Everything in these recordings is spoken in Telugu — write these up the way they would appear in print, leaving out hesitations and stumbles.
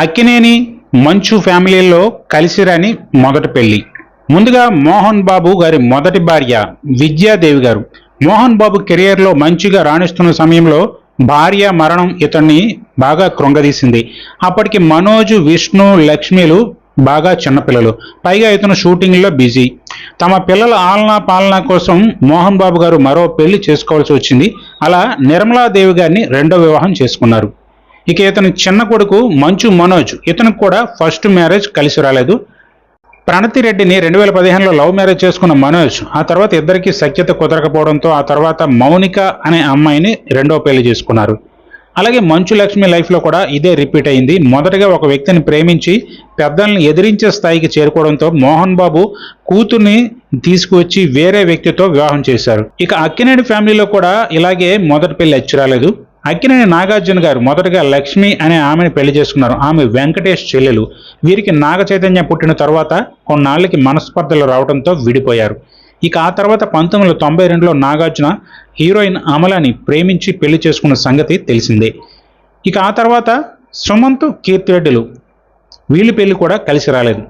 అక్కినేని మంచు ఫ్యామిలీలో కలిసిరాని మొదటి పెళ్లి. ముందుగా మోహన్ బాబు గారి మొదటి భార్య విద్యాదేవి గారు. మోహన్ బాబు కెరియర్లో మంచిగా రాణిస్తున్న సమయంలో భార్య మరణం ఇతన్ని బాగా కృంగదీసింది. అప్పటికి మనోజ్, విష్ణు, లక్ష్మిలు బాగా చిన్నపిల్లలు. పైగా ఇతను షూటింగ్లో బిజీ. తమ పిల్లల ఆలనా పాలనా కోసం మోహన్ బాబు గారు మరో పెళ్లి చేసుకోవాల్సి వచ్చింది. అలా నిర్మలాదేవి గారిని రెండో వివాహం చేసుకున్నారు. ఇక ఇతని చిన్న కొడుకు మంచు మనోజ్. ఇతనికి కూడా ఫస్ట్ మ్యారేజ్ కలిసి రాలేదు. ప్రణతి రెడ్డిని 2015లో లవ్ మ్యారేజ్ చేసుకున్న మనోజ్ ఆ తర్వాత ఇద్దరికి సఖ్యత కుదరకపోవడంతో ఆ తర్వాత మౌనిక అనే అమ్మాయిని రెండో పెళ్లి చేసుకున్నారు. అలాగే మంచు లక్ష్మి లైఫ్లో కూడా ఇదే రిపీట్ అయింది. మొదటగా ఒక వ్యక్తిని ప్రేమించి పెద్దల్ని ఎదిరించే స్థాయికి చేరుకోవడంతో మోహన్ బాబు కూతుర్ని తీసుకువచ్చి వేరే వ్యక్తితో వివాహం చేశారు. ఇక అక్కినేని ఫ్యామిలీలో కూడా ఇలాగే మొదటి పెళ్లి అచ్చి రాలేదు. అక్కినేని నాగార్జున గారు మొదటగా లక్ష్మి అనే ఆమెను పెళ్లి చేసుకున్నారు. ఆమె వెంకటేష్ చెల్లెలు. వీరికి నాగ చైతన్య పుట్టిన తర్వాత కొన్నాళ్ళకి మనస్పర్ధలు రావడంతో విడిపోయారు. ఇక ఆ తర్వాత 1992లో నాగార్జున హీరోయిన్ అమలని ప్రేమించి పెళ్లి చేసుకున్న సంగతి తెలిసిందే. ఇక ఆ తర్వాత సుమంత్, కీర్తిరెడ్డిలు వీళ్ళ పెళ్లి కూడా కలిసి రాలేదు.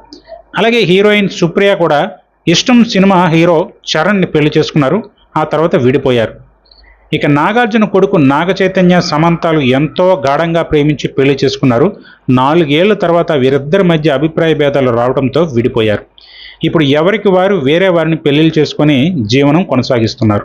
అలాగే హీరోయిన్ సుప్రియ కూడా ఇష్టం సినిమా హీరో చరణ్ని పెళ్లి చేసుకున్నారు. ఆ తర్వాత విడిపోయారు. ఇక నాగార్జున కొడుకు నాగ చైతన్య, సమంతాలు ఎంతో గాఢంగా ప్రేమించి పెళ్లి చేసుకున్నారు. 4 ఏళ్ల తర్వాత వీరిద్దరి మధ్య అభిప్రాయ భేదాలు రావడంతో విడిపోయారు. ఇప్పుడు ఎవరికి వారు వేరే వారిని పెళ్లిళ్ళు చేసుకొని జీవనం కొనసాగిస్తున్నారు.